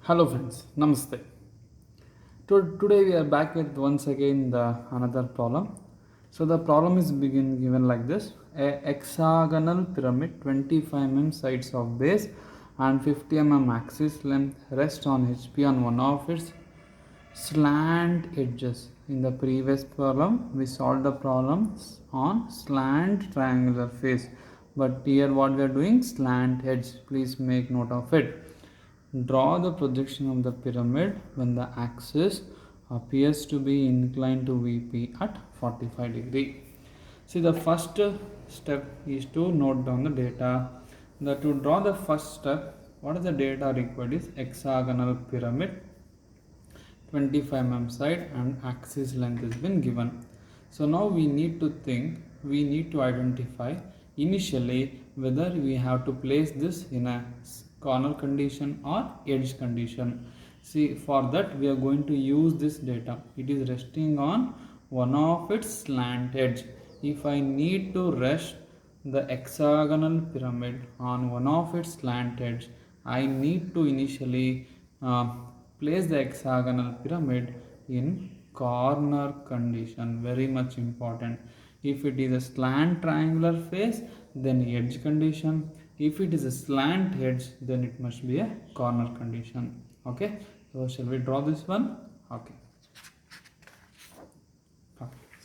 Hello friends, Namaste. Today we are back with once again the another problem. So the problem is given like this: a hexagonal pyramid, 25 mm sides of base and 50 mm axis length rest on HP on one of its slant edges. In the previous problem, we solved the problems on slant triangular face, but here what we are doing slant edge. Please make note of it. Draw the projection of the pyramid when the axis appears to be inclined to VP at 45 degree. See, the first step is to note down the data. To draw the first step, what is the data required is hexagonal pyramid, 25 mm side and axis length has been given. So now we need to identify initially whether we have to place this in a corner condition or edge condition. See, for that we are going to use this data. It is resting on one of its slant edge. If I need to rest the hexagonal pyramid on one of its slant edge, I need to initially place the hexagonal pyramid in corner condition. Very much important. If it is a slant triangular face, then edge condition. If it is a slant edge, then it must be a corner condition. Okay, so shall we draw this one? Okay.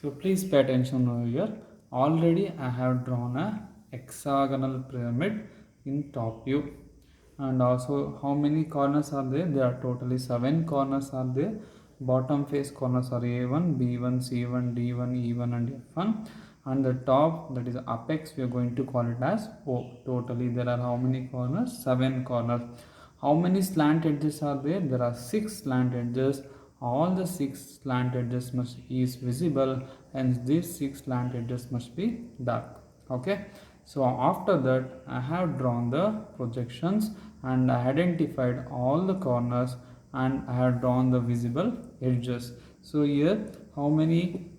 So please pay attention over here. Already I have drawn a hexagonal pyramid in top view, and also how many corners are there? There are totally 7 corners are there. Bottom face corners are A1, B1, C1, D1, E1 and F1, and the top, that is apex, we are going to call it as O. Totally there are how many corners? 7 corners. How many slant edges are there? There are 6 slant edges. All the 6 slant edges must is visible, hence these 6 slant edges must be dark. Okay, so after that I have drawn the projections and I identified all the corners and I have drawn the visible edges. So here how many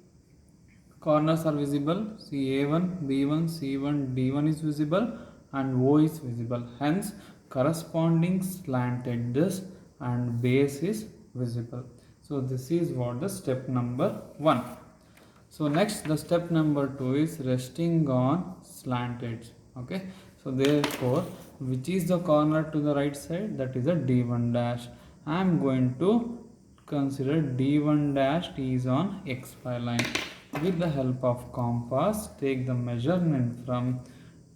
corners are visible? See, A1, B1, C1, D1 is visible and O is visible. Hence, corresponding slant edges and base is visible. So, this is what the step number 1. So, next the step number 2 is resting on slant edge. Okay. So, therefore, which is the corner to the right side? That is a D1 dash. I am going to consider D1 dash is on XY line. With the help of compass, take the measurement from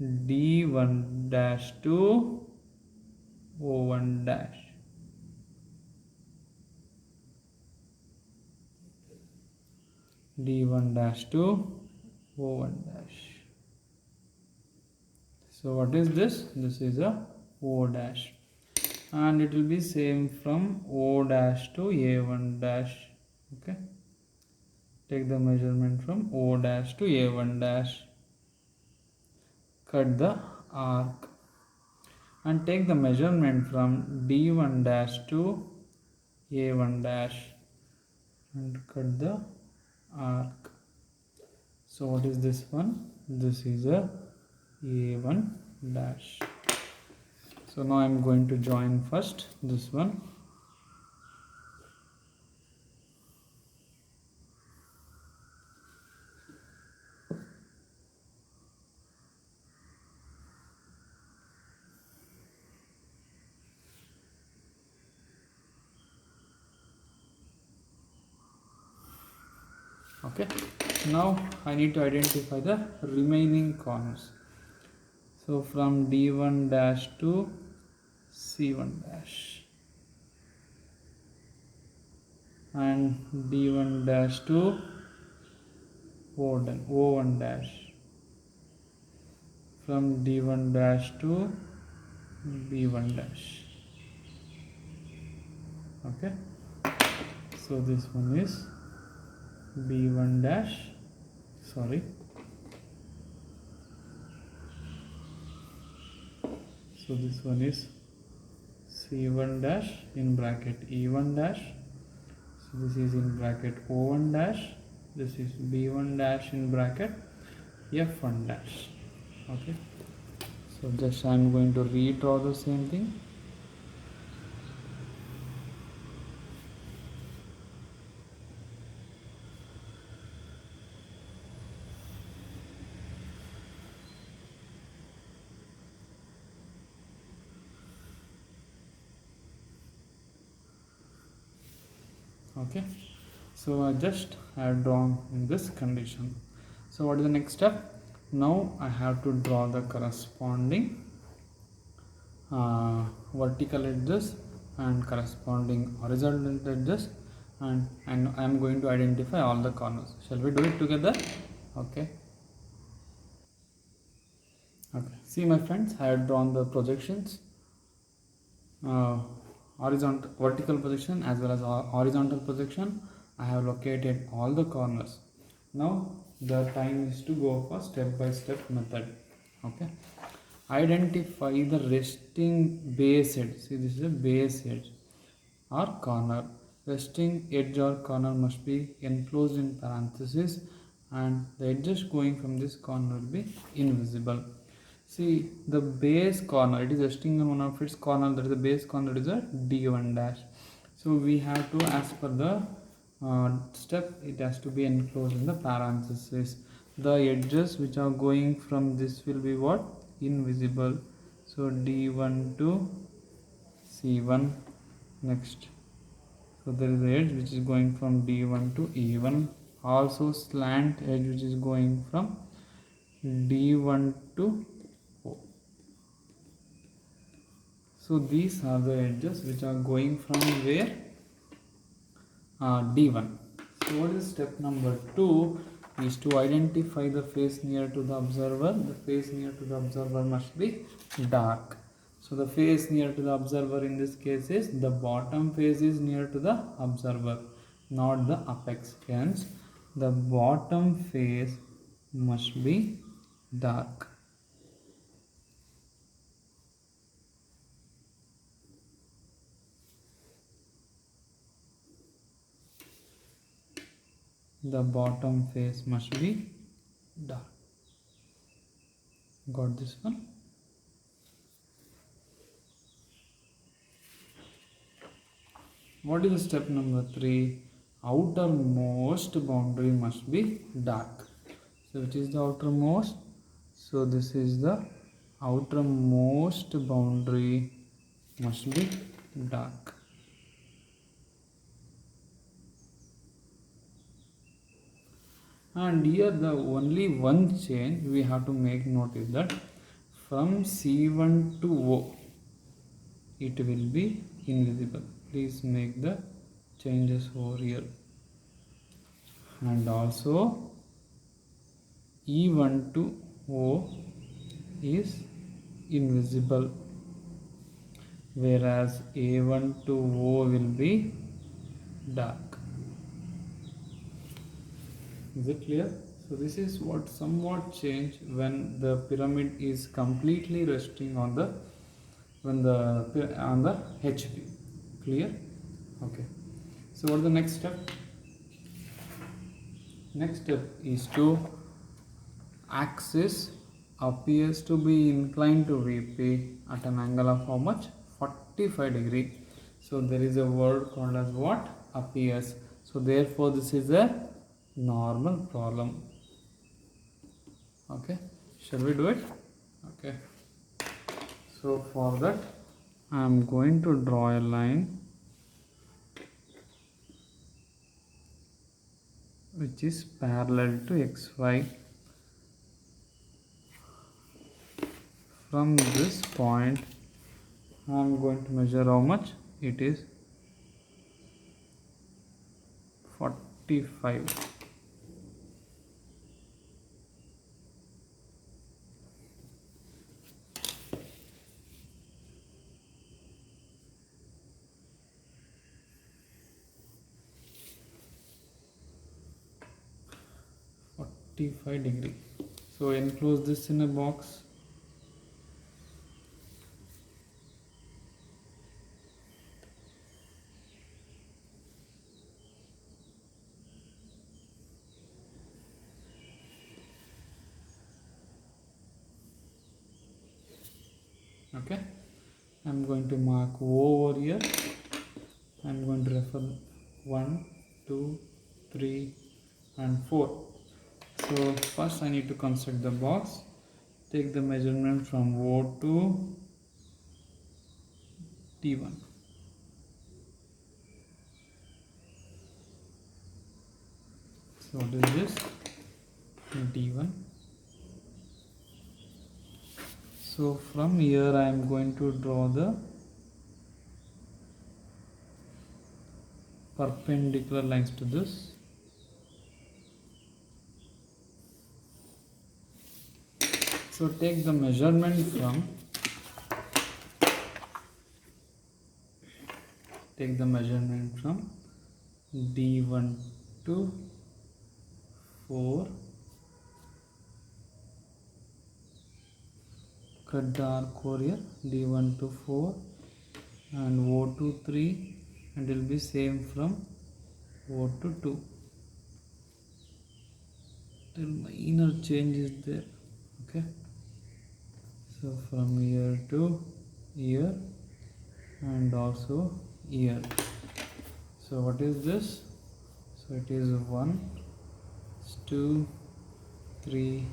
D1 dash to O1 dash. D1 dash to O1 dash. So what is this? This is a O dash, and it will be same from O dash to A1 dash. Okay, take the measurement from O dash to A1 dash, cut the arc and take the measurement from D1 dash to A1 dash and cut the arc. So what is this one? This is a A1 dash. So now I am going to join first this one. Okay, now I need to identify the remaining corners. So from D1 dash to C1 dash and D1 dash to O1 dash, from D1 dash to B1 dash. Okay, so this one is B1 dash, sorry, so this one is C1 dash in bracket E1 dash, so this is in bracket O1 dash, this is B1 dash in bracket F1 dash. Okay, so just I am going to redraw the same thing. Okay, so I just had drawn in this condition. So what is the next step? Now I have to draw the corresponding vertical edges and corresponding horizontal edges, and I am going to identify all the corners. Shall we do it together? Okay. Okay, see my friends, I have drawn the projections, uh, horizontal vertical projection as well as horizontal projection. I have located all the corners. Now the time is to go for step by step method. Okay, identify the resting base edge. See, this is a base edge or corner. Resting edge or corner must be enclosed in parentheses, and the edges going from this corner will be invisible. See, the base corner, it is resting on one of its corner, that is the base corner, is a D1 dash. So we have to, as per the step, it has to be enclosed in the parenthesis. The edges which are going from this will be what? Invisible. So D1 to C1. Next, so there is the edge which is going from D1 to E1. Also slant edge which is going from D1 to O. So these are the edges which are going from where? D1. So what is step number 2? Is to identify the face near to the observer. The face near to the observer must be dark. So the face near to the observer in this case is the bottom face is near to the observer, not the apex. Hence, the bottom face must be dark. The bottom face must be dark. Got this one? What is step number 3? Outermost boundary must be dark. So which is the outermost? So this is the outermost boundary must be dark. And here the only one change we have to make note is that from C1 to O it will be invisible. Please make the changes over here. And also E1 to O is invisible, whereas A1 to O will be dark. Is it clear? So this is what somewhat change when the pyramid is completely resting on the on the HP. Clear? Okay. So what is the next step? Next step is to axis appears to be inclined to VP at an angle of how much? 45 degree. So there is a word called as what? Appears. So therefore this is a normal problem. Okay, shall we do it? Okay, so for that I am going to draw a line which is parallel to XY. From this point I am going to measure how much it is. 45. Degree. So enclose this in a box. Okay, I'm going to mark O over here. I'm going to refer 1, 2, 3 and 4. So first I need to construct the box. Take the measurement from O to T1. So what is this? D1. So from here I am going to draw the perpendicular lines to this. So take the measurement from D1 to 4, cut the arc over here, D1 to 4 and O to 3, and it will be same from O to 2. Till minor change is there. Okay, so from here to here and also here. So what is this? So it is 1, 2, 3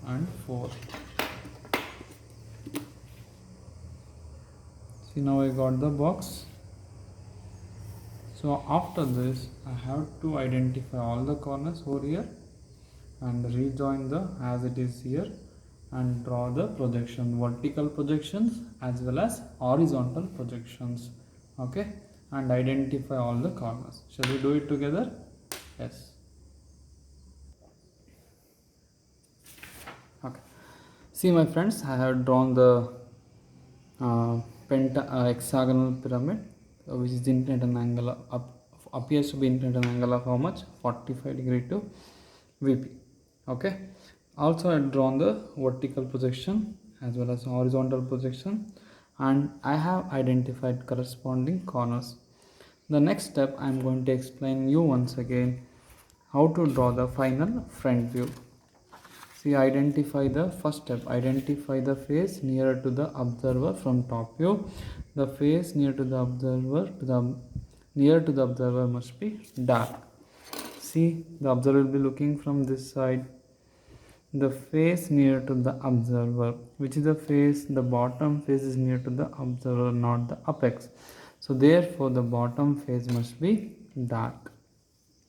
and 4. See, now I got the box. So after this I have to identify all the corners over here and rejoin the as it is here and draw the projection, vertical projections as well as horizontal projections. Okay, and identify all the corners. Shall we do it together? Yes. Okay, see my friends, I have drawn the hexagonal pyramid, which is inclined at an angle appears to be inclined at an angle of how much? 45 degree to VP. Okay, also I have drawn the vertical projection as well as horizontal projection, and I have identified corresponding corners. The next step I am going to explain you once again how to draw the final front view. See, identify the first step, identify the face nearer to the observer from top view. The face near to the observer must be dark. See, the observer will be looking from this side. The face near to the observer, which is the face, the bottom face is near to the observer, not the apex. So therefore the bottom face must be dark.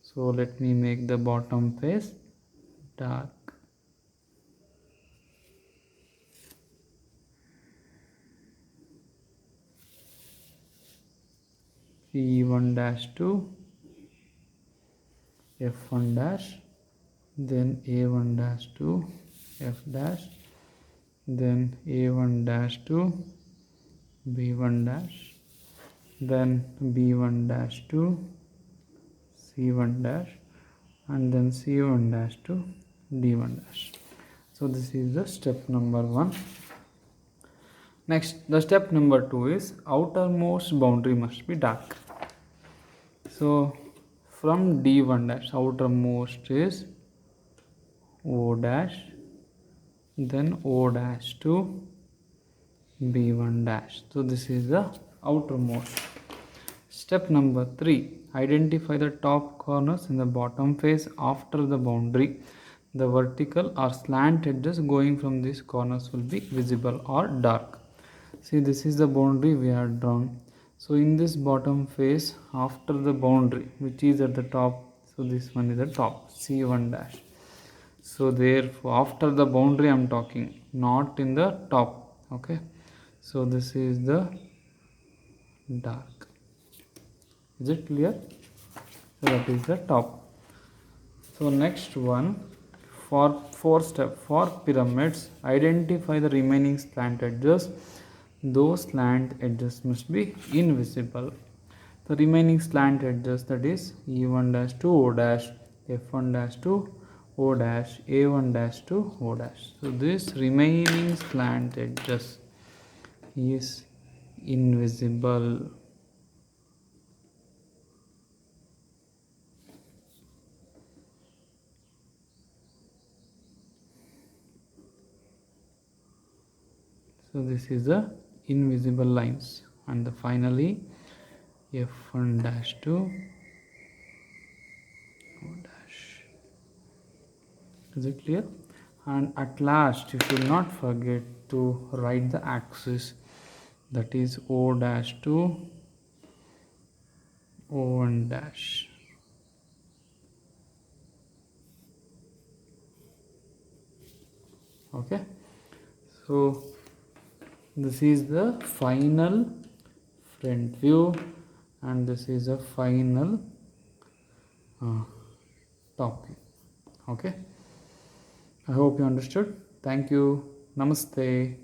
So let me make the bottom face dark. E1 dash to F1 dash, then A1 dash to F dash, then A1 dash to B1 dash, then B1 dash to C1 dash, and then C1 dash to D1 dash. So this is the step number 1. Next, the step number 2 is outermost boundary must be dark. So from D1 dash, outermost is O dash, then O dash to B1 dash. So this is the outermost. Step number 3, identify the top corners in the bottom face after the boundary. The vertical or slant edges going from these corners will be visible or dark. See, this is the boundary we have drawn. So in this bottom face after the boundary, which is at the top, so this one is the top, C1 dash. So therefore after the boundary I am talking, not in the top. Okay, so this is the dark. Is it clear? So that is the top. So next one, for 4th step, for pyramids, identify the remaining slant edges. Those slant edges must be invisible. The remaining slant edges, that is E1 dash to O dash, F1 dash to O dash, A1 dash to O dash. So this remaining slant edges is invisible. So this is the invisible lines, and the finally F1 dash to O dash. Is it clear? And at last you should not forget to write the axis, that is O dash to O1 dash. Okay, so this is the final front view and this is a final top view. Okay, I hope you understood. Thank you. Namaste.